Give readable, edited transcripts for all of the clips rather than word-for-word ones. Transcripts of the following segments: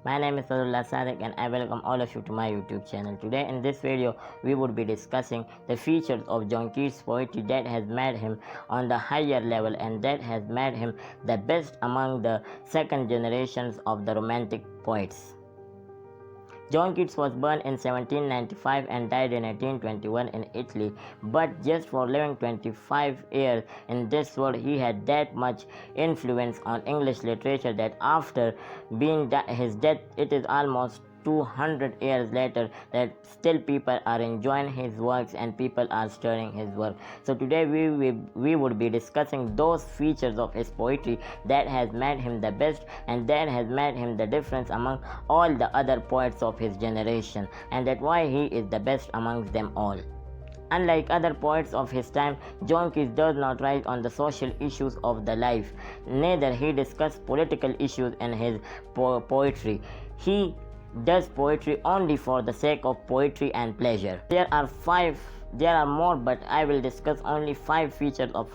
My name is Fazlullah Sadiq and I welcome all of you to my YouTube channel. Today in this video we would be discussing the features of John Keats poetry that has made him on the higher level and that has made him the best among the second generations of the romantic poets. John Keats was born in 1795 and died in 1821 in Italy, but just for living 25 years in this world, he had that much influence on English literature that after his death, it is almost 200 years later that still people are enjoying his works and people are studying his work. So today we would be discussing those features of his poetry that has made him the best and that has made him the difference among all the other poets of his generation, and that why he is the best amongst them all. Unlike other poets of his time, John Keats does not write on the social issues of the life. Neither he discusses political issues in his poetry. He does poetry only for the sake of poetry and pleasure. There are more, but I will discuss only 5 features of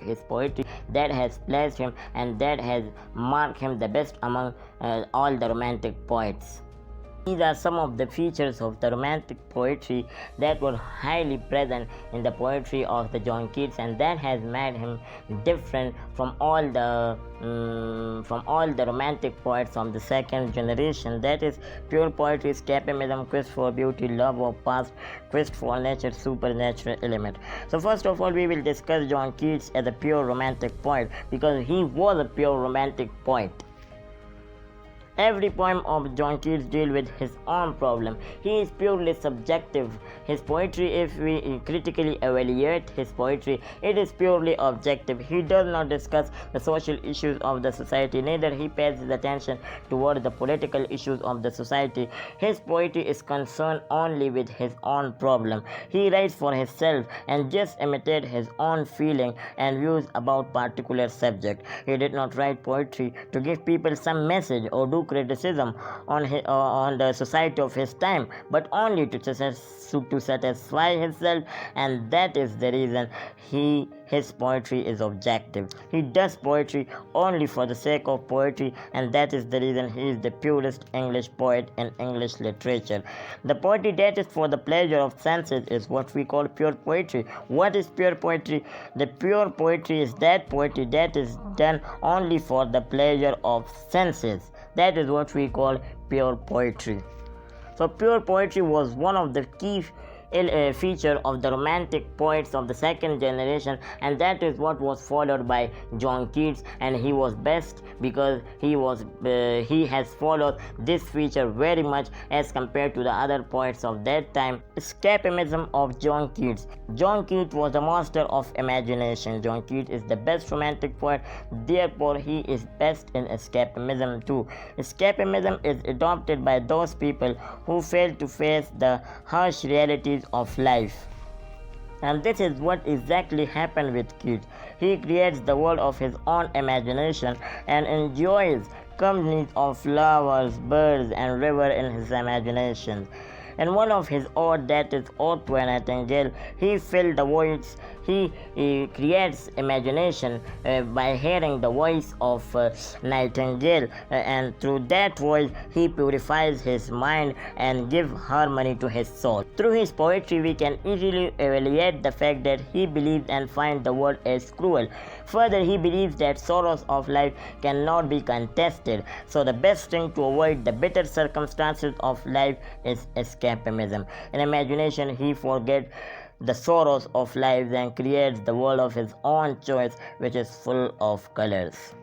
his poetry that has placed him and that has marked him the best among all the romantic poets. These are some of the features of the romantic poetry that were highly present in the poetry of the John Keats, and that has made him different from all the romantic poets from the second generation. That is pure poetry, escapism, quest for beauty, love of past, quest for nature, supernatural element. So first of all, we will discuss John Keats as a pure romantic poet because he was a pure romantic poet. Every poem of John Keats deals with his own problem. He is purely subjective. His poetry, if we critically evaluate his poetry, it is purely objective. He does not discuss the social issues of the society, neither he pays his attention towards the political issues of the society. His poetry is concerned only with his own problem. He writes for himself and just imitates his own feeling and views about particular subject. He did not write poetry to give people some message or do criticism on the society of his time, but only to satisfy himself, and that is the reason his poetry is objective. He does poetry only for the sake of poetry, and that is the reason he is the purest English poet in English literature. The poetry that is for the pleasure of senses is what we call pure poetry. What is pure poetry? The pure poetry is that poetry that is done only for the pleasure of senses. That is what we call pure poetry. So pure poetry was one of the key feature of the romantic poets of the second generation, and that is what was followed by John Keats, and he was best because he has followed this feature very much as compared to the other poets of that time. Escapism of John Keats. John Keats was the master of imagination. John Keats is the best romantic poet, therefore he is best in escapism too. Escapism is adopted by those people who fail to face the harsh realities of life. And this is what exactly happened with Keats. He creates the world of his own imagination and enjoys companies of flowers, birds, and river in his imagination. In one of his odes, that is Ode to a Nightingale, he fills the voids. He creates imagination by hearing the voice of nightingale, and through that voice he purifies his mind and gives harmony to his soul. Through his poetry we can easily evaluate the fact that he believes and finds the world as cruel. Further, he believes that sorrows of life cannot be contested, so the best thing to avoid the bitter circumstances of life is escapism. In imagination he forgets the sorrows of life and creates the world of his own choice, which is full of colors.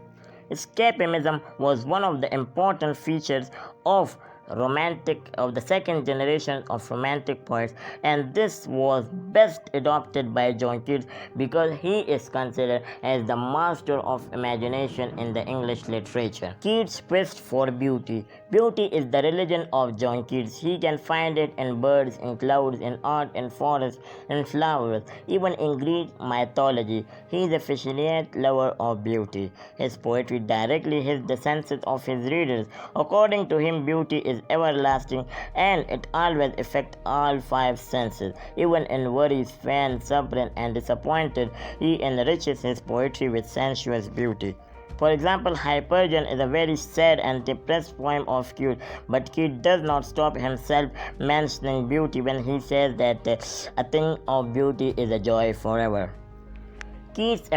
Escapism was one of the important features of the second generation of romantic poets, and this was best adopted by John Keats because he is considered as the master of imagination in the English literature. Keats' quest for beauty. Beauty is the religion of John Keats. He can find it in birds, in clouds, in art, in forests, in flowers, even in Greek mythology. He is a passionate lover of beauty. His poetry directly hits the senses of his readers. According to him, beauty is everlasting and it always affects all 5 senses. Even in worries, pain, suffering, and disappointed, he enriches his poetry with sensuous beauty. For example, Hypergen is a very sad and depressed poem of Keats, but Keats does not stop himself mentioning beauty when he says that a thing of beauty is a joy forever. Keats'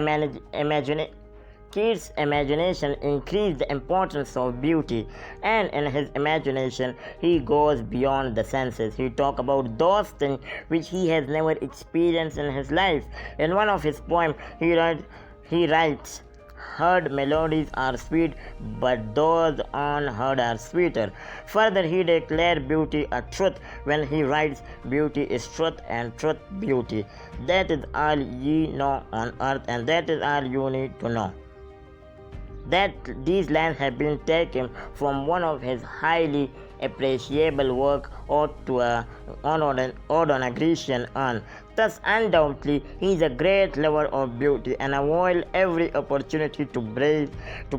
imagination increased the importance of beauty, and in his imagination he goes beyond the senses. He talks about those things which he has never experienced in his life. In one of his poems he writes, "Heard melodies are sweet, but those unheard are sweeter." Further, he declares beauty a truth when he writes, "Beauty is truth and truth beauty. That is all ye know on earth, and that is all you need to know." These lines have been taken from one of his highly appreciable work, Ode to an Grecian Urn. Thus, undoubtedly, he is a great lover of beauty and avoids every opportunity to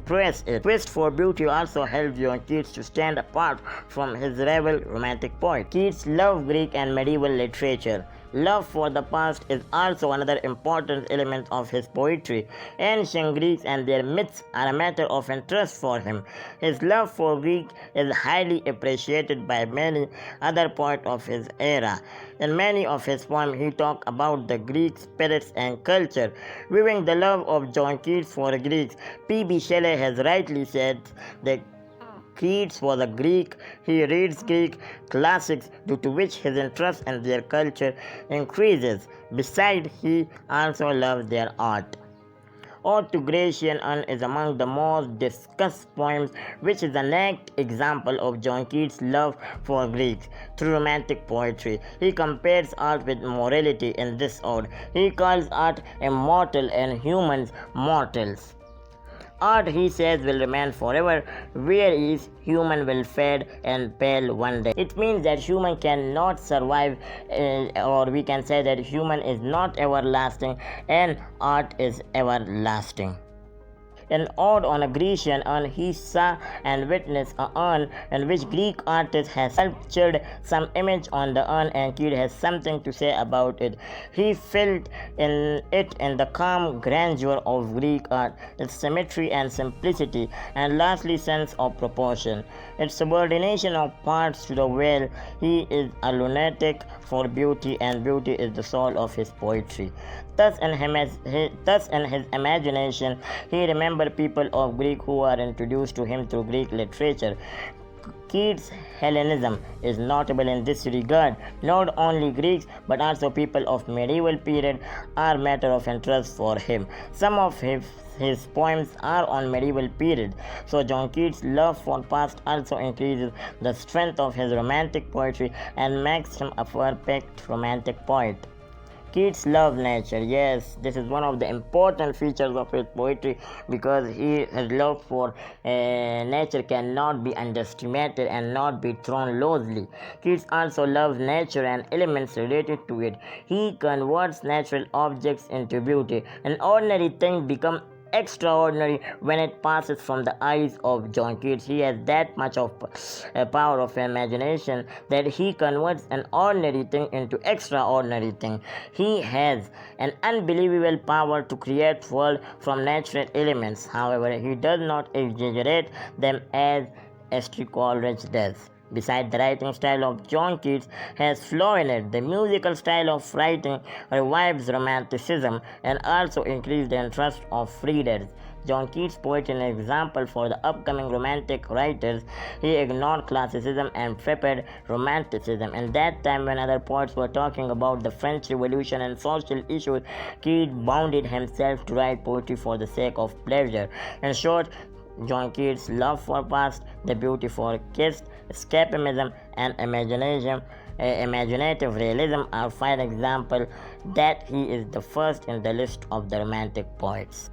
praise it. Quest for beauty also helps John Keats to stand apart from his rival romantic poet. Keats loved Greek and medieval literature. Love for the past is also another important element of his poetry. Ancient Greeks and their myths are a matter of interest for him. His love for Greek is highly appreciated by many other poets of his era. In many of his poems, he talks about the Greek spirits and culture. Viewing the love of John Keats for Greeks, P.B. Shelley has rightly said that Keats was a Greek. He reads Greek classics, due to which his interest in their culture increases. Besides, he also loves their art. Ode to Grecian Urn is among the most discussed poems, which is an apt example of John Keats' love for Greeks through romantic poetry. He compares art with morality in this ode. He calls art immortal and humans mortals. Art, he says, will remain forever, whereas human will fade and pale one day. It means that human cannot survive, or we can say that human is not everlasting and art is everlasting. In Ode on a Grecian Urn, he saw and witnessed an urn in which Greek artist has sculptured some image on the urn, and Keats has something to say about it. He felt in the calm grandeur of Greek art, its symmetry and simplicity, and lastly sense of proportion, its subordination of parts to the whole. He is a lunatic for beauty, and beauty is the soul of his poetry. Thus in his imagination, he remembered people of Greek who are introduced to him through Greek literature. Keats' Hellenism is notable in this regard. Not only Greeks, but also people of medieval period are matter of interest for him. Some of his poems are on medieval period. So John Keats' love for past also increases the strength of his romantic poetry and makes him a perfect romantic poet. Keats loved nature. Yes, this is one of the important features of his poetry, because his love for nature cannot be underestimated and not be thrown loosely. Keats also loves nature and elements related to it. He converts natural objects into beauty. An ordinary thing becomes extraordinary when it passes from the eyes of John Keats. He has that much of power of imagination that he converts an ordinary thing into extraordinary thing. He has an unbelievable power to create world from natural elements. However, he does not exaggerate them as Coleridge does. Besides, the writing style of John Keats has flaw in it. The musical style of writing revives romanticism and also increases the interest of readers. John Keats' poetry is an example for the upcoming romantic writers. He ignored classicism and prepared romanticism. In that time, when other poets were talking about the French Revolution and social issues, Keats bounded himself to write poetry for the sake of pleasure. In short, John Keats' love for past, the beauty for kiss, escapism, and imaginative realism are 5 examples that he is the first in the list of the romantic poets.